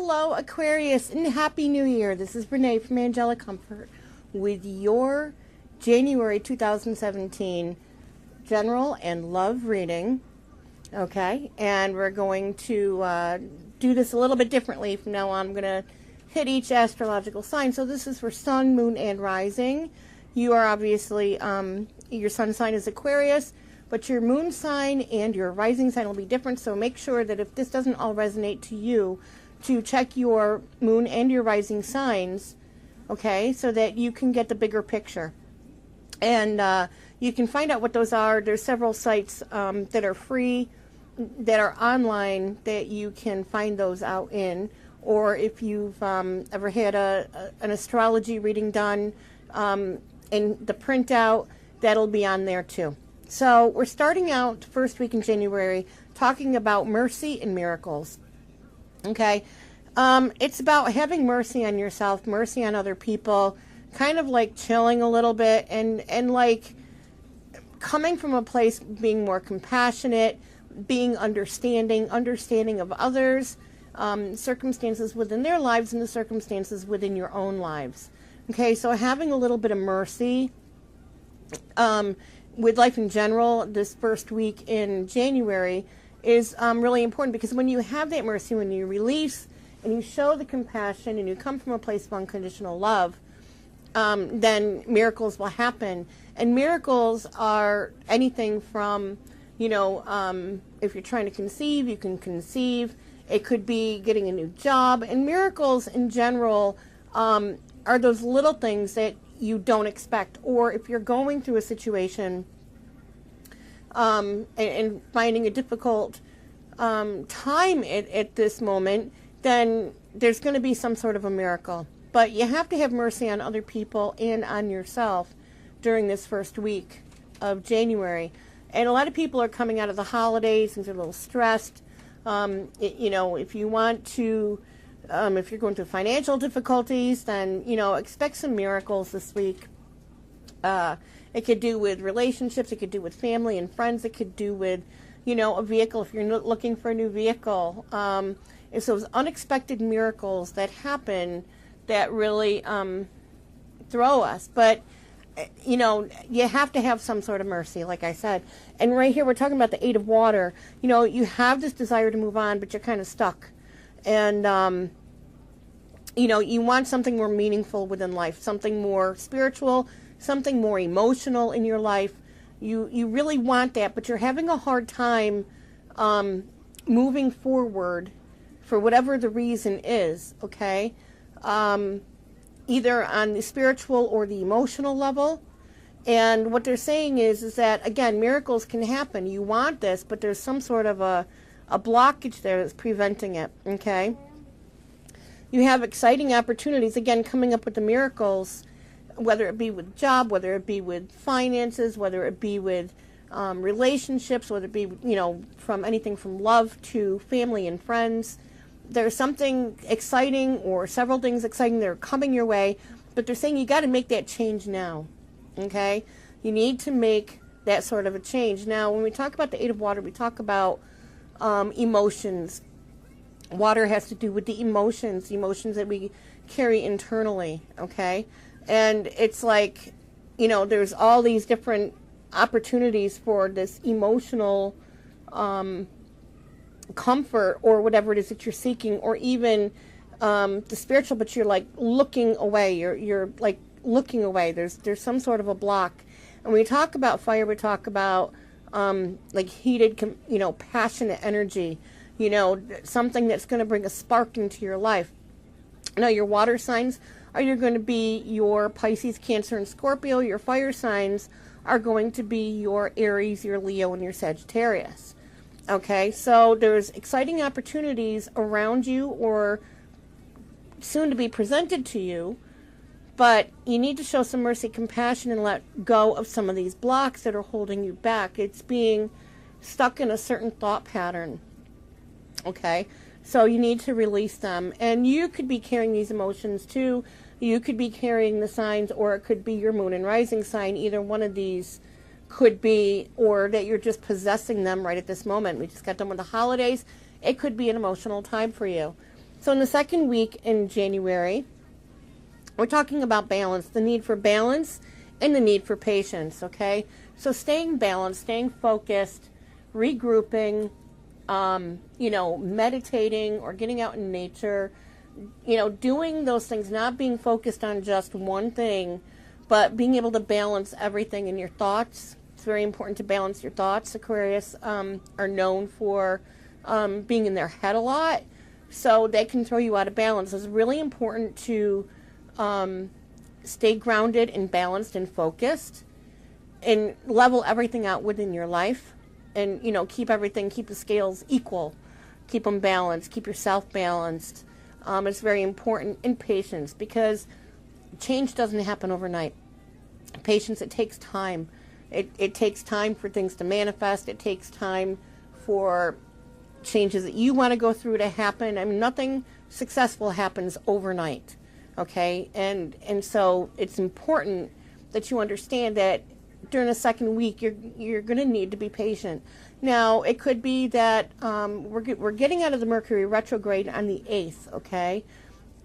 Hello, Aquarius, and Happy New Year. This is Renee from Angelic Comfort with your January 2017 general and love reading. Okay, and we're going to do this a little bit differently from now on. I'm going to hit each astrological sign. So this is for sun, moon, and rising. You are obviously, your sun sign is Aquarius, but your moon sign and your rising sign will be different. So make sure that if this doesn't all resonate to you, to check your moon and your rising signs, okay, so that you can get the bigger picture. And you can find out what those are. There's several sites that are free, that are online, that you can find those out in. Or if you've ever had an astrology reading done in the printout, that'll be on there too. So we're starting out first week in January talking about mercy and miracles. Okay, it's about having mercy on yourself, mercy on other people, kind of like chilling a little bit and like coming from a place being more compassionate, being understanding of others, circumstances within their lives and the circumstances within your own lives. Okay, so having a little bit of mercy with life in general this first week in January is really important, because when you have that mercy, when you release and you show the compassion and you come from a place of unconditional love, then miracles will happen. And miracles are anything from, you know, if you're trying to conceive, you can conceive. It could be getting a new job. And miracles in general are those little things that you don't expect. Or if you're going through a situation and finding a difficult time at this moment, then there's going to be some sort of a miracle. But you have to have mercy on other people and on yourself during this first week of January. And a lot of people are coming out of the holidays and they're a little stressed. You know, if you want to, if you're going through financial difficulties, then, you know, expect some miracles this week. It could do with relationships. It could do with family and friends. It could do with, you know, a vehicle if you're looking for a new vehicle. It's those unexpected miracles that happen that really throw us. But, you know, you have to have some sort of mercy, like I said. And right here, we're talking about the 8 of water. You know, you have this desire to move on, but you're kind of stuck. And, you know, you want something more meaningful within life, something more spiritual, something more emotional in your life. You really want that, but you're having a hard time moving forward for whatever the reason is, okay? Either on the spiritual or the emotional level. And what they're saying is that, again, miracles can happen. You want this, but there's some sort of a blockage there that's preventing it, okay? You have exciting opportunities, again, coming up with the miracles, whether it be with job, whether it be with finances, whether it be with relationships, whether it be, you know, from anything from love to family and friends. There's something exciting or several things exciting that are coming your way, but they're saying you got to make that change now, okay? You need to make that sort of a change. Now, when we talk about the 8 of water, we talk about emotions. Water has to do with the emotions that we carry internally, okay? And it's like, you know, there's all these different opportunities for this emotional comfort or whatever it is that you're seeking, or even the spiritual, but you're like looking away. You're like looking away. There's some sort of a block. And when we talk about fire, we talk about like heated, you know, passionate energy, you know, something that's going to bring a spark into your life. Now, your water signs are either going to be your Pisces, Cancer, and Scorpio. Your fire signs are going to be your Aries, your Leo, and your Sagittarius. Okay, so there's exciting opportunities around you or soon to be presented to you, but you need to show some mercy, compassion, and let go of some of these blocks that are holding you back. It's being stuck in a certain thought pattern. Okay, so you need to release them. And you could be carrying these emotions too. You could be carrying the signs, or it could be your moon and rising sign. Either one of these could be, or that you're just possessing them right at this moment. We just got done with the holidays. It could be an emotional time for you. So in the second week in January, we're talking about balance, the need for balance and the need for patience, okay? So staying balanced, staying focused, regrouping, meditating or getting out in nature, doing those things, not being focused on just one thing, but being able to balance everything in your thoughts. It's very important to balance your thoughts. Aquarius are known for being in their head a lot, so they can throw you out of balance. It's really important to stay grounded and balanced and focused and level everything out within your life, and keep the scales equal, keep them balanced, keep yourself balanced. It's very important. In patience, because change doesn't happen overnight. Patience, it takes time. It takes time for things to manifest. It takes time for changes that you want to go through to happen. I mean, nothing successful happens overnight, okay? And so it's important that you understand that during the second week, you're going to need to be patient. Now, it could be that we're getting out of the Mercury retrograde on the 8th, okay,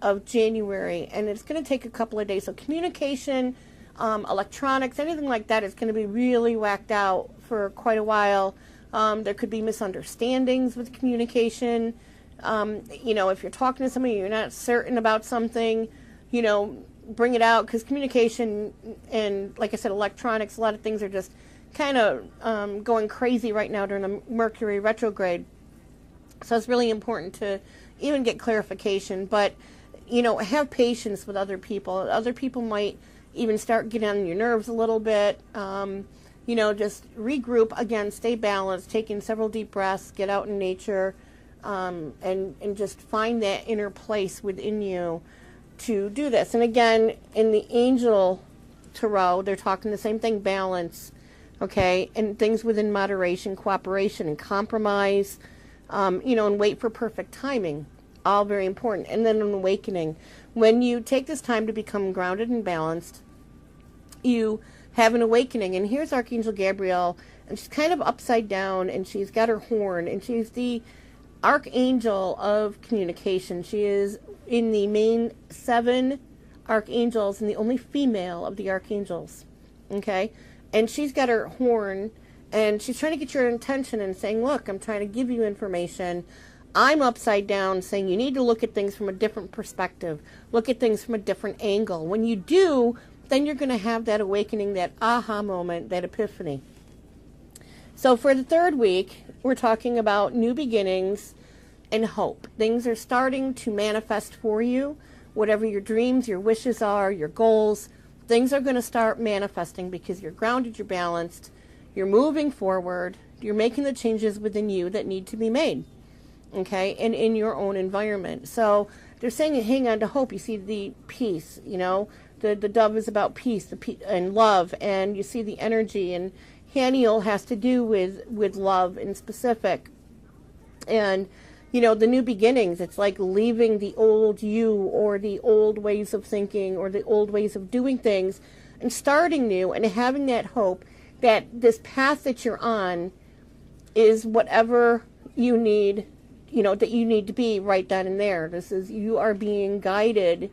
of January, and it's going to take a couple of days. So communication, electronics, anything like that is going to be really whacked out for quite a while. There could be misunderstandings with communication. If you're talking to somebody, you're not certain about something, bring it out, because communication and, like I said, electronics, a lot of things are just kind of going crazy right now during the Mercury retrograde. So it's really important to even get clarification, but have patience with other people. Other people might even start getting on your nerves a little bit. Just regroup again, stay balanced, take in several deep breaths, get out in nature, and just find that inner place within you to do this. And again, in the angel tarot, they're talking the same thing, balance, okay, and things within moderation, cooperation, and compromise, and wait for perfect timing, all very important. And then an awakening. When you take this time to become grounded and balanced, you have an awakening. And here's Archangel Gabriel, and she's kind of upside down, and she's got her horn, and she's the archangel of communication. She is in the main 7 archangels and the only female of the archangels, okay? And she's got her horn, and she's trying to get your attention and saying, look, I'm trying to give you information. I'm upside down, saying you need to look at things from a different perspective, look at things from a different angle. When you do, then you're going to have that awakening, that aha moment, that epiphany. So for the third week, we're talking about new beginnings and hope. Things are starting to manifest for you. Whatever your dreams, your wishes are, your goals, things are going to start manifesting because you're grounded, you're balanced, you're moving forward, you're making the changes within you that need to be made, okay, and in your own environment. So they're saying hang on to hope. You see the peace, the dove is about peace and love, and you see the energy, and Haniel has to do with love in specific. And the new beginnings, it's like leaving the old you or the old ways of thinking or the old ways of doing things and starting new, and having that hope that this path that you're on is whatever you need, that you need to be right then and there. You are being guided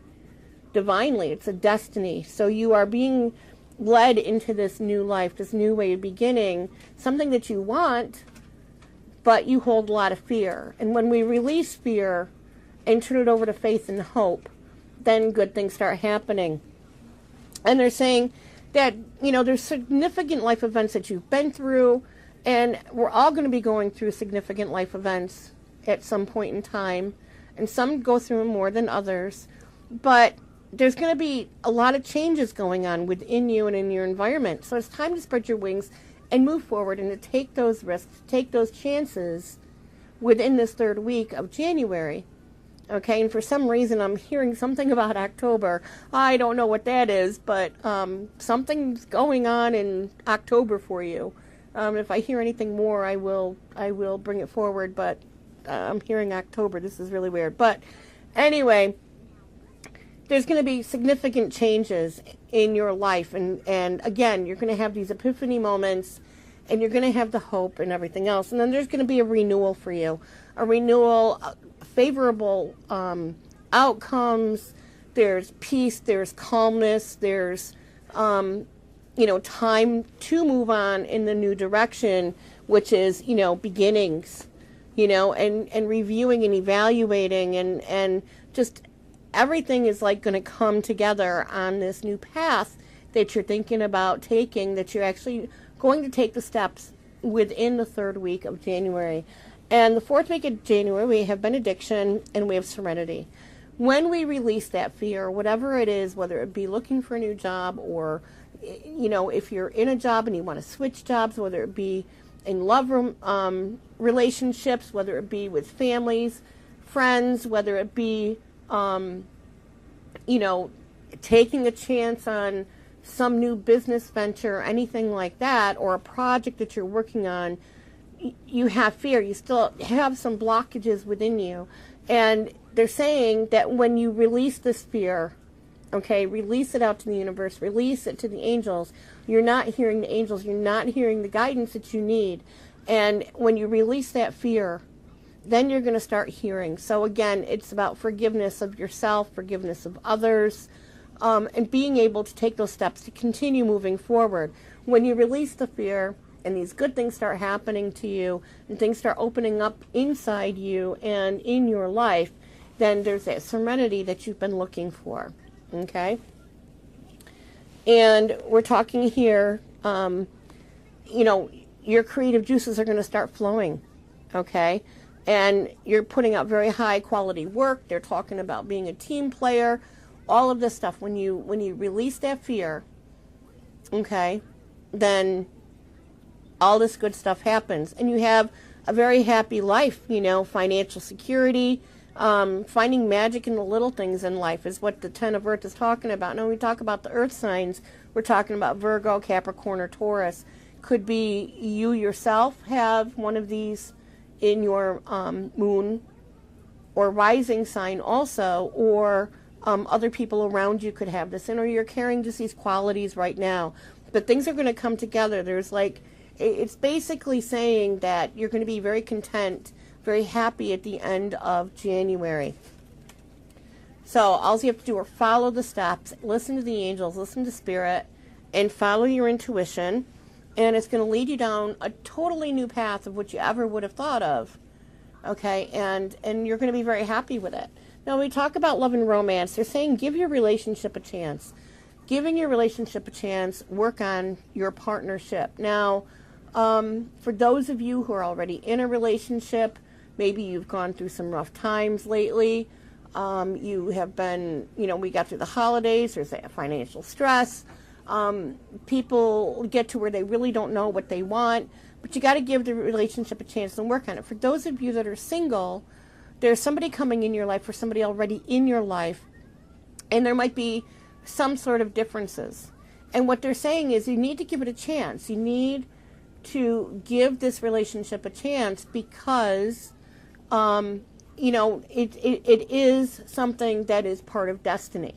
divinely. It's a destiny. So you are being led into this new life, this new way of beginning, something that you want, but you hold a lot of fear. And when we release fear and turn it over to faith and hope, then good things start happening. And they're saying that, there's significant life events that you've been through, and we're all going to be going through significant life events at some point in time, and some go through them more than others, but there's going to be a lot of changes going on within you and in your environment. So it's time to spread your wings and move forward and to take those risks, take those chances within this third week of January. Okay, and for some reason I'm hearing something about October. I don't know what that is, but something's going on in October for you. If I hear anything more, I will bring it forward, but I'm hearing October. This is really weird. But anyway, there's going to be significant changes in your life, and again, you're going to have these epiphany moments, and you're going to have the hope and everything else. And then there's going to be a renewal for you, a renewal, favorable outcomes. There's peace, there's calmness, there's time to move on in the new direction, which is, beginnings, and reviewing and evaluating, and just everything is like going to come together on this new path that you're thinking about taking, that you're actually going to take the steps within the third week of January. And the fourth week of January, we have benediction and we have serenity. When we release that fear, whatever it is, whether it be looking for a new job, or, if you're in a job and you want to switch jobs, whether it be in love relationships, whether it be with families, friends, whether it be, taking a chance on some new business venture, anything like that, or a project that you're working on, you have fear. You still have some blockages within you. And they're saying that when you release this fear, release it out to the universe, release it to the angels, you're not hearing the angels, you're not hearing the guidance that you need. And when you release that fear, then you're going to start hearing. So again, it's about forgiveness of yourself, forgiveness of others, and being able to take those steps to continue moving forward. When you release the fear and these good things start happening to you and things start opening up inside you and in your life, then there's that serenity that you've been looking for. Okay? And we're talking here, your creative juices are going to start flowing. Okay? And you're putting out very high quality work. They're talking about being a team player, all of this stuff. When you release that fear, okay, then all this good stuff happens. And you have a very happy life, financial security, finding magic in the little things in life is what the Ten of Earth is talking about. Now, when we talk about the earth signs, we're talking about Virgo, Capricorn, or Taurus. Could be you yourself have one of these in your moon or rising sign also, or other people around you could have this in, or you're carrying just these qualities right now. But things are going to come together. It's basically saying that you're going to be very content, very happy at the end of January. So all you have to do are follow the steps, listen to the angels, listen to spirit, and follow your intuition. And it's going to lead you down a totally new path of what you ever would have thought of. Okay, and you're going to be very happy with it. Now, we talk about love and romance. They're saying give your relationship a chance. Giving your relationship a chance, work on your partnership. Now, for those of you who are already in a relationship, maybe you've gone through some rough times lately. You have been, we got through the holidays. There's that financial stress. People get to where they really don't know what they want, but you got to give the relationship a chance and work on it. For those of you that are single, there's somebody coming in your life or somebody already in your life, and there might be some sort of differences. And what they're saying is you need to give it a chance. You need to give this relationship a chance because, it is something that is part of destiny.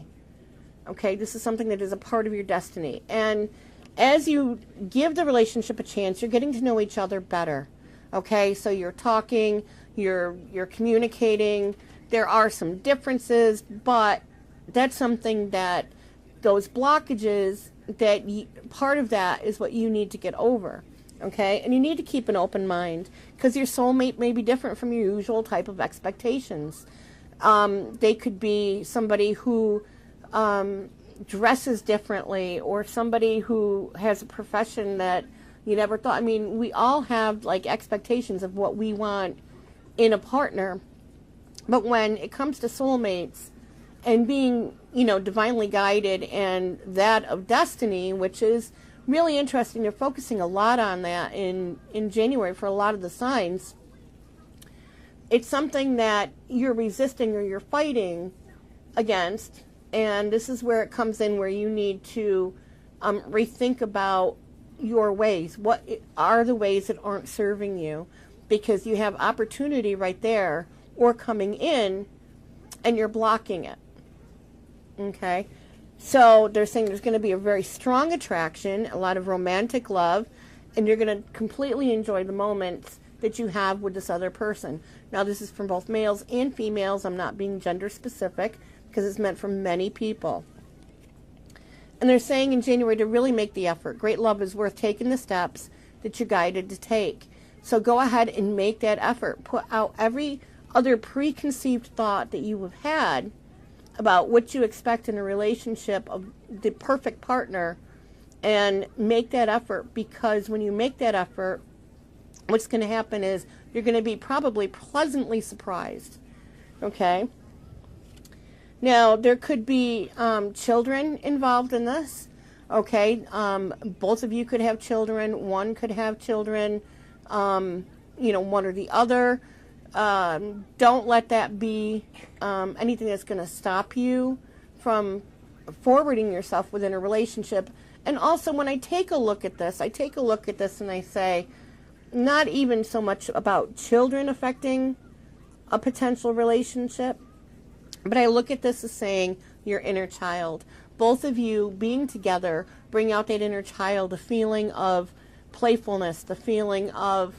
Okay, this is something that is a part of your destiny. And as you give the relationship a chance, you're getting to know each other better. Okay, so you're talking, you're communicating. There are some differences, but that's something that those blockages, part of that is what you need to get over. Okay, and you need to keep an open mind because your soulmate may be different from your usual type of expectations. They could be somebody who dresses differently, or somebody who has a profession that you never thought. I mean, we all have expectations of what we want in a partner, but when it comes to soulmates and being, divinely guided and that of destiny, which is really interesting, they're focusing a lot on that in January for a lot of the signs. It's something that you're resisting or you're fighting against. And this is where it comes in, where you need to rethink about your ways. What are the ways that aren't serving you? Because you have opportunity right there or coming in and you're blocking it. Okay? So they're saying there's going to be a very strong attraction, a lot of romantic love, and you're going to completely enjoy the moments that you have with this other person. Now, this is from both males and females. I'm not being gender specific because it's meant for many people. And they're saying in January to really make the effort. Great love is worth taking the steps that you're guided to take. So go ahead and make that effort. Put out every other preconceived thought that you have had about what you expect in a relationship of the perfect partner, and make that effort, because when you make that effort, what's going to happen is you're going to be probably pleasantly surprised. Okay? Now, there could be children involved in this. Okay? Both of you could have children. One could have children. One or the other. Don't let that be anything that's going to stop you from forwarding yourself within a relationship. And also, when I take a look at this and I say, not even so much about children affecting a potential relationship, but I look at this as saying your inner child. Both of you being together bring out that inner child, the feeling of playfulness, the feeling of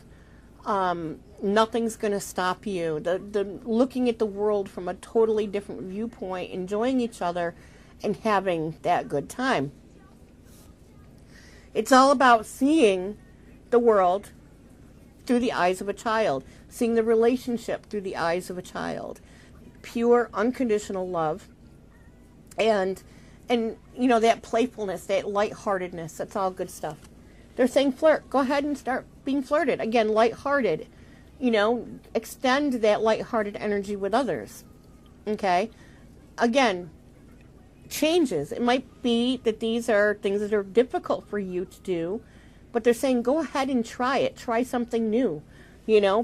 nothing's going to stop you, the looking at the world from a totally different viewpoint, enjoying each other and having that good time. It's all about seeing the world through the eyes of a child, seeing the relationship through the eyes of a child. Pure, unconditional love, and that playfulness, that lightheartedness, that's all good stuff. They're saying flirt. Go ahead and start being flirted. Again, lighthearted. Extend that lighthearted energy with others. Okay? Again, changes. It might be that these are things that are difficult for you to do, but they're saying go ahead and try it. Try something new,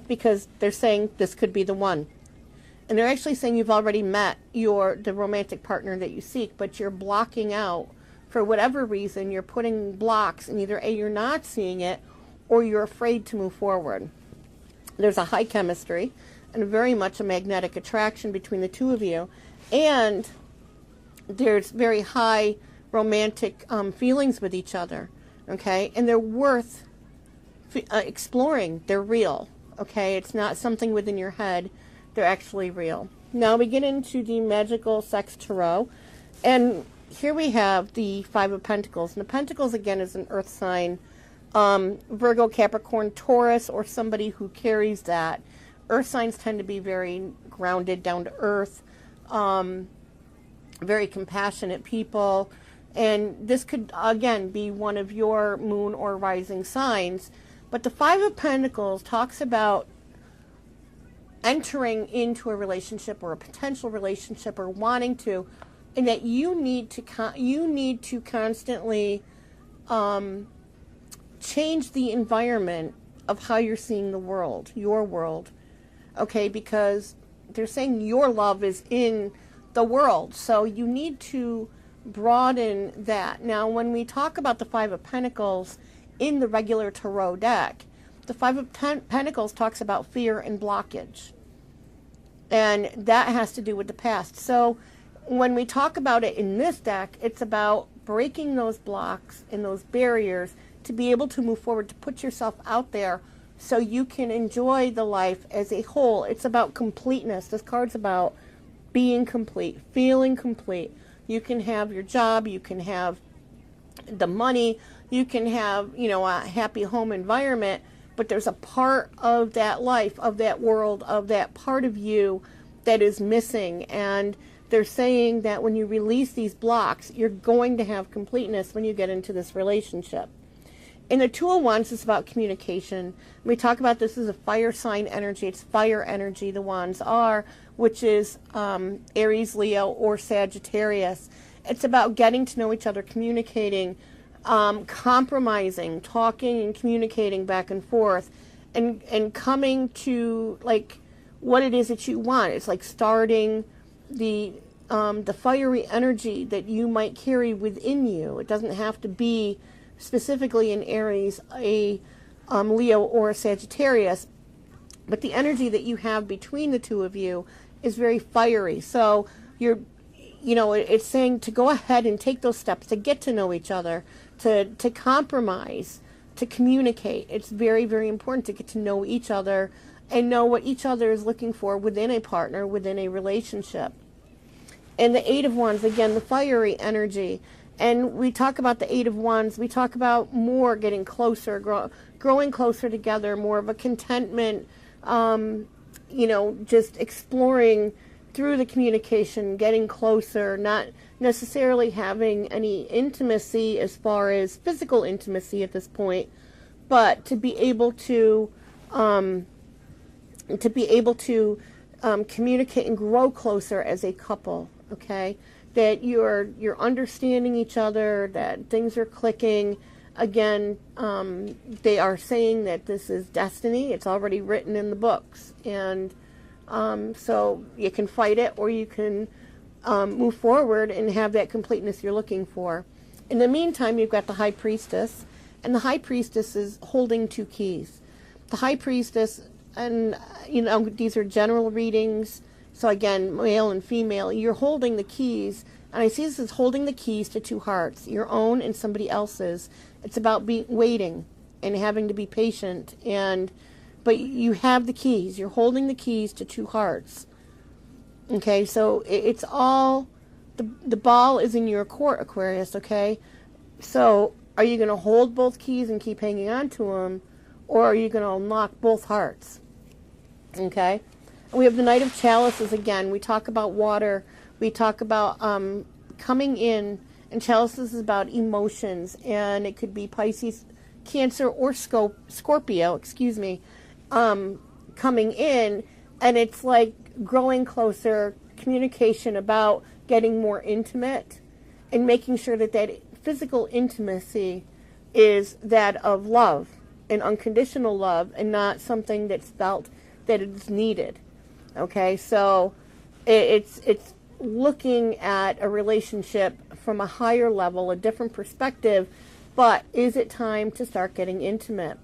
because they're saying this could be the one. And they're actually saying you've already met the romantic partner that you seek, but you're blocking out, for whatever reason, you're putting blocks, and either A, you're not seeing it, or you're afraid to move forward. There's a high chemistry and very much a magnetic attraction between the two of you, and there's very high romantic feelings with each other, okay? And they're worth exploring. They're real, okay? It's not something within your head. They're actually real. Now we get into the Magickal Sex Tarot, and here we have the Five of Pentacles. And the Pentacles, again, is an earth sign, Virgo, Capricorn, Taurus, or somebody who carries that. Earth signs tend to be very grounded, down to earth, very compassionate people. And this could, again, be one of your moon or rising signs. But the Five of Pentacles talks about entering into a relationship or a potential relationship, or wanting to, and that you need to constantly change the environment of how you're seeing the world, your world, okay? Because they're saying your love is in the world, so you need to broaden that. Now, when we talk about the Five of Pentacles in the regular tarot deck, the Five of Pentacles talks about fear and blockage, and that has to do with the past. So when we talk about it in this deck, it's about breaking those blocks and those barriers to be able to move forward, to put yourself out there so you can enjoy the life as a whole. It's about completeness. This card's about being complete, feeling complete. You can have your job, you can have the money, you can have, a happy home environment, but there's a part of that life, of that world, of that part of you that is missing. And they're saying that when you release these blocks, you're going to have completeness when you get into this relationship. In the Two of Wands, it's about communication. We talk about this as a fire sign energy. It's fire energy, the Wands are, which is Aries, Leo, or Sagittarius. It's about getting to know each other, communicating, compromising, talking and communicating back and forth, and coming to like what it is that you want. It's like starting the fiery energy that you might carry within you. It doesn't have to be specifically in Aries, a Leo, or a Sagittarius, but the energy that you have between the two of you is very fiery. So it's saying to go ahead and take those steps to get to know each other, to compromise, to communicate. It's very, very important to get to know each other and know what each other is looking for within a partner, within a relationship. And the Eight of Wands, again, the fiery energy. And we talk about the Eight of Wands. We talk about more getting closer, growing closer together, more of a contentment, just exploring through the communication, getting closer, not necessarily having any intimacy as far as physical intimacy at this point, but to be able to communicate and grow closer as a couple. Okay, that you're understanding each other, that things are clicking. Again, they are saying that this is destiny. It's already written in the books, and so you can fight it, or you can move forward and have that completeness you're looking for. In the meantime, you've got the High Priestess, and the High Priestess is holding two keys. The High Priestess, and these are general readings. So again, male and female, you're holding the keys, and I see this as holding the keys to two hearts, your own and somebody else's. It's about waiting and having to be patient, but you have the keys. You're holding the keys to two hearts. Okay, so it's all, the ball is in your court, Aquarius, okay? So are you going to hold both keys and keep hanging on to them, or are you going to unlock both hearts? Okay? We have the Knight of Chalices again. We talk about water. We talk about coming in, and Chalices is about emotions, and it could be Pisces, Cancer, or Scorpio, coming in, and it's like growing closer, communication about getting more intimate, and making sure that that physical intimacy is that of love, and unconditional love, and not something that's felt that it's needed. Okay, so it's looking at a relationship from a higher level, a different perspective, but is it time to start getting intimate?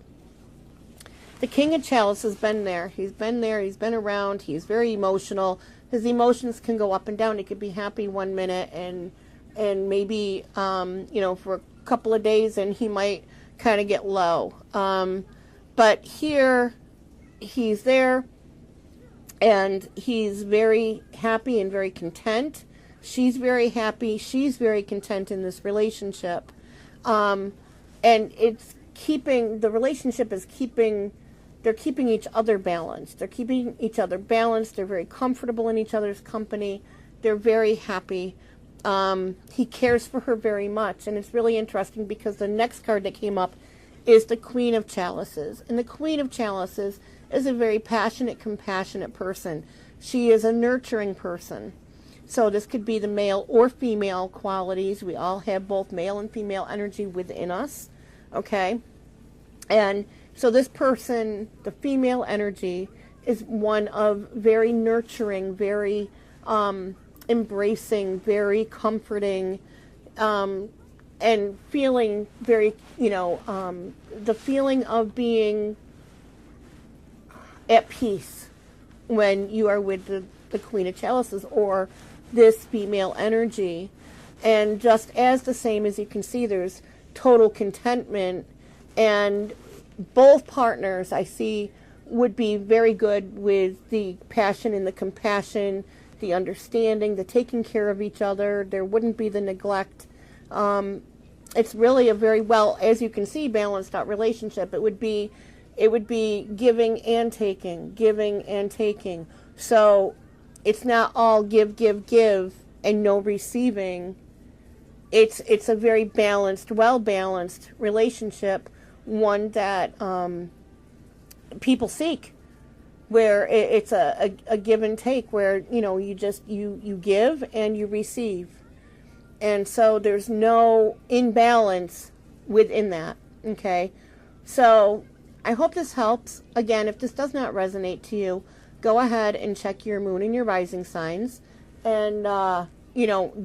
The King of Chalice has been there. He's been there. He's been around. He's very emotional. His emotions can go up and down. He could be happy one minute and maybe, for a couple of days, and he might kind of get low. But here, he's there. And he's very happy and very content. She's very happy. She's very content in this relationship. And it's the relationship is they're keeping each other balanced. They're keeping each other balanced. They're very comfortable in each other's company. They're very happy. He cares for her very much. And it's really interesting because the next card that came up is the Queen of Chalices. And the Queen of Chalices is a very passionate, compassionate person. She is a nurturing person. So this could be the male or female qualities. We all have both male and female energy within us. Okay? And so this person, the female energy, is one of very nurturing, very embracing, very comforting, and feeling very, the feeling of being at peace when you are with the Queen of Chalices or this female energy. And just as the same as you can see, there's total contentment, and both partners I see would be very good with the passion and the compassion, the understanding, the taking care of each other. There wouldn't be the neglect. It's really a very well, as you can see, balanced out relationship. It would be giving and taking. So it's not all give, and no receiving. It's a very balanced, well-balanced relationship, one that people seek, where it's a give and take, where you give and you receive, and so there's no imbalance within that. Okay, so I hope this helps. Again, if this does not resonate to you, go ahead and check your moon and your rising signs, and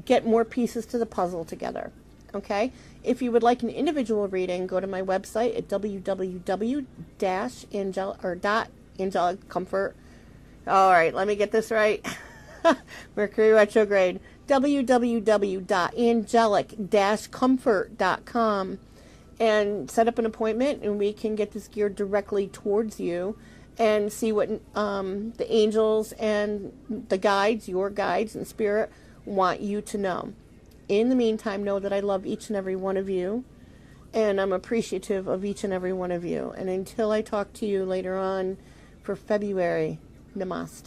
get more pieces to the puzzle together. Okay? If you would like an individual reading, go to my website at www.angeliccomfort. All right, let me get this right. Mercury retrograde. www.angelic-comfort.com. and set up an appointment, and we can get this geared directly towards you and see what the angels and the guides, your guides and spirit, want you to know. In the meantime, know that I love each and every one of you, and I'm appreciative of each and every one of you. And until I talk to you later on for February, namaste.